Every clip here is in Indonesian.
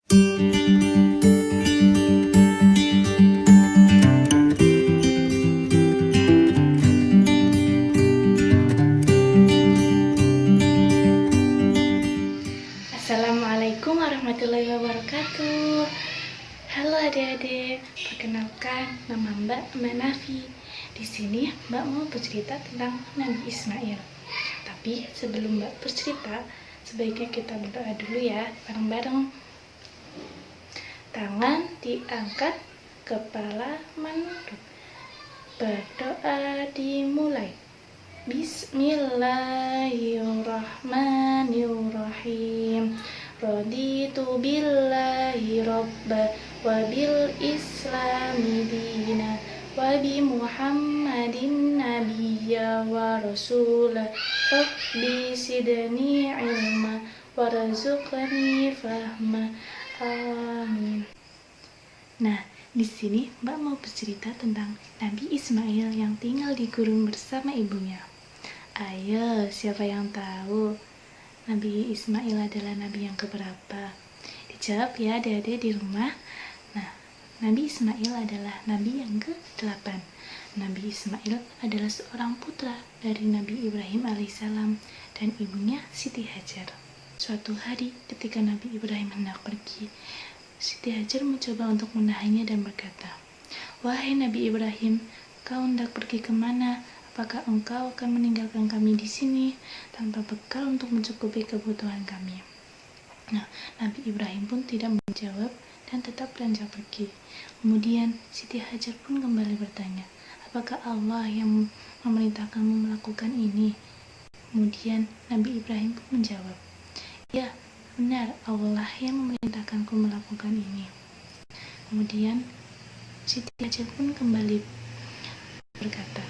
Assalamualaikum warahmatullahi wabarakatuh. Halo adik-adik, perkenalkan nama Mbak Manafi. Di sini Mbak mau bercerita tentang Nabi Ismail. Tapi sebelum Mbak bercerita, sebaiknya kita berdoa dulu ya, bareng-bareng. Tangan diangkat, kepala menunduk. Berdoa dimulai. Bismillahirrahmanirrahim. Raditu billahi rabba wa bil islami dina wa bi muhammadin nabiyya wa rasulah. Rabbi sidni ilma warzuqni fahma. Amin. Nah, di sini Mbak mau bercerita tentang Nabi Ismail yang tinggal di gurun bersama ibunya. Ayo, siapa yang tahu Nabi Ismail adalah nabi yang keberapa? Dijawab ya adik-adik di rumah. Nah, Nabi Ismail adalah nabi yang ke-8. Nabi Ismail adalah seorang putra dari Nabi Ibrahim alaihissalam dan ibunya Siti Hajar. Suatu hari ketika Nabi Ibrahim hendak pergi, Siti Hajar mencoba untuk menahannya dan berkata, "Wahai Nabi Ibrahim, kau hendak pergi kemana? Apakah engkau akan meninggalkan kami di sini tanpa bekal untuk mencukupi kebutuhan kami?" Nah, Nabi Ibrahim pun tidak menjawab dan tetap beranjak pergi. Kemudian Siti Hajar pun kembali bertanya, "Apakah Allah yang memerintahkanmu melakukan ini?" Kemudian Nabi Ibrahim pun menjawab, "Ya, benar, Allah yang memerintahkanku melakukan ini." Kemudian Siti Hajar pun kembali berkata,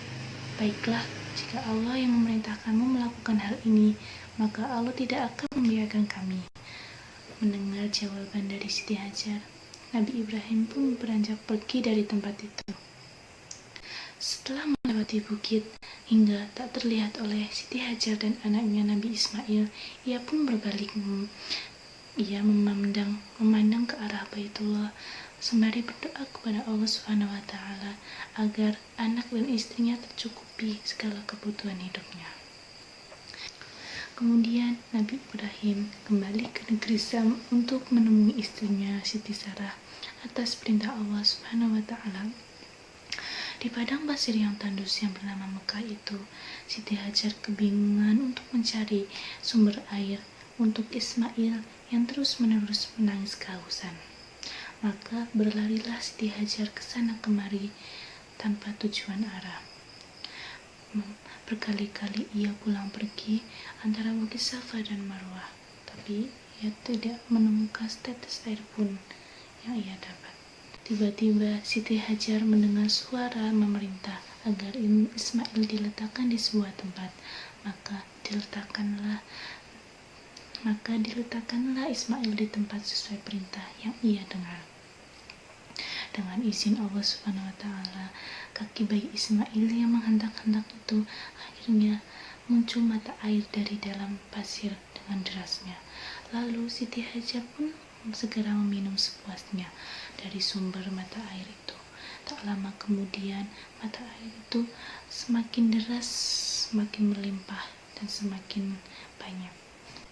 "Baiklah, jika Allah yang memerintahkanmu melakukan hal ini, maka Allah tidak akan membiarkan kami." Mendengar jawaban dari Siti Hajar, Nabi Ibrahim pun beranjak pergi dari tempat itu. Setelah melewati bukit hingga tak terlihat oleh Siti Hajar dan anaknya Nabi Ismail, ia pun berbalik. Ia memandang ke arah Baitullah sembari berdoa kepada Allah Subhanahu wa Ta'ala agar anak dan istrinya tercukupi segala kebutuhan hidupnya. Kemudian Nabi Ibrahim kembali ke negeri Sam untuk menemui istrinya Siti Sarah atas perintah Allah Subhanahu wa Ta'ala. Di padang pasir yang tandus yang bernama Mekah itu, Siti Hajar kebingungan untuk mencari sumber air untuk Ismail yang terus-menerus menangis kehausan. Maka berlarilah Siti Hajar ke sana kemari tanpa tujuan arah. Berkali-kali ia pulang pergi antara Bukit Safa dan Marwah, tapi ia tidak menemukan setetes air pun yang ia dapat. Tiba-tiba Siti Hajar mendengar suara memerintah agar Ismail diletakkan di sebuah tempat. Maka diletakkanlah Ismail di tempat sesuai perintah yang ia dengar. Dengan izin Allah Subhanahu wa Ta'ala, kaki bayi Ismail yang menghentak-hentak itu akhirnya muncul mata air dari dalam pasir dengan derasnya. Lalu Siti Hajar pun segera meminum sepuasnya dari sumber mata air itu. Tak lama kemudian mata air itu semakin deras, semakin melimpah dan semakin banyak.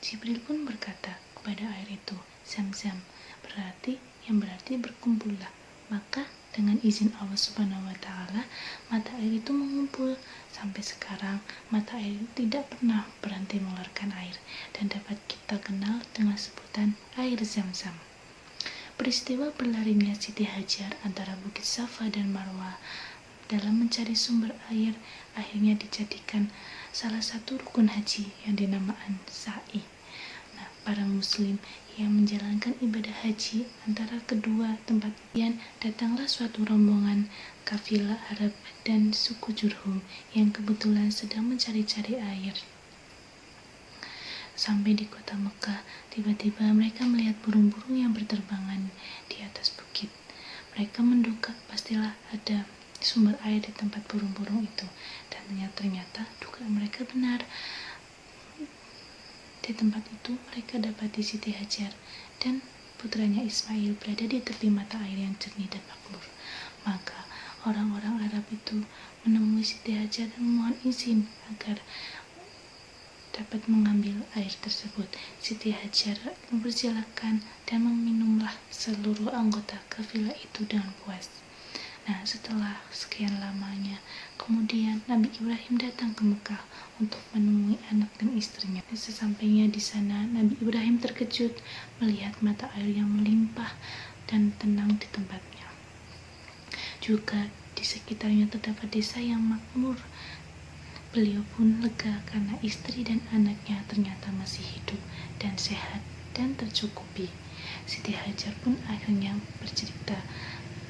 Jibril pun berkata kepada air itu, "Zam-zam," yang berarti berkumpullah. Maka dengan izin Allah Subhanahu wa Ta'ala, mata air itu mengumpul. Sampai sekarang mata air itu tidak pernah berhenti mengeluarkan air dan dapat kita kenal dengan sebutan air Zam-zam. Peristiwa berlarinya Siti Hajar antara Bukit Safa dan Marwah dalam mencari sumber air akhirnya dijadikan salah satu rukun haji yang dinamakan sa'i. Nah, para muslim yang menjalankan ibadah haji antara kedua tempat ini, datanglah suatu rombongan kafilah Arab dan suku Jurhum yang kebetulan sedang mencari-cari air. Sampai di kota Mekah, tiba-tiba mereka melihat burung-burung yang berterbangan di atas bukit. Mereka menduga pastilah ada sumber air di tempat burung-burung itu, dan ternyata dugaan mereka benar. Di tempat itu mereka dapati Siti Hajar dan putranya Ismail berada di tepi mata air yang jernih dan makmur. Maka orang-orang Arab itu menemui Siti Hajar dan memohon izin agar dapat mengambil air tersebut. Siti Hajar mempersilahkan dan meminumlah seluruh anggota kafilah itu dengan puas. Nah, setelah sekian lamanya, kemudian Nabi Ibrahim datang ke Mekah untuk menemui anak dan istrinya. Sesampainya di sana, Nabi Ibrahim terkejut melihat mata air yang melimpah dan tenang di tempatnya. Juga di sekitarnya terdapat desa yang makmur. Beliau pun lega karena istri dan anaknya ternyata masih hidup dan sehat dan tercukupi. Siti Hajar pun akhirnya bercerita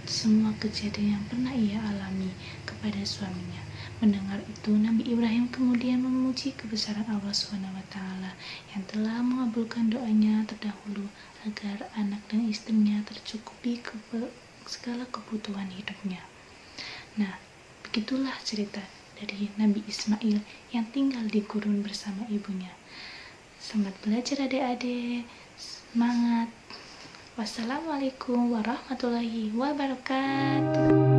semua kejadian yang pernah ia alami kepada suaminya. Mendengar itu, Nabi Ibrahim kemudian memuji kebesaran Allah SWT yang telah mengabulkan doanya terdahulu agar anak dan istrinya tercukupi segala kebutuhan hidupnya. Nah, begitulah cerita dari Nabi Ismail yang tinggal di gurun bersama ibunya. Selamat belajar adik-adik, semangat. Wassalamualaikum warahmatullahi wabarakatuh.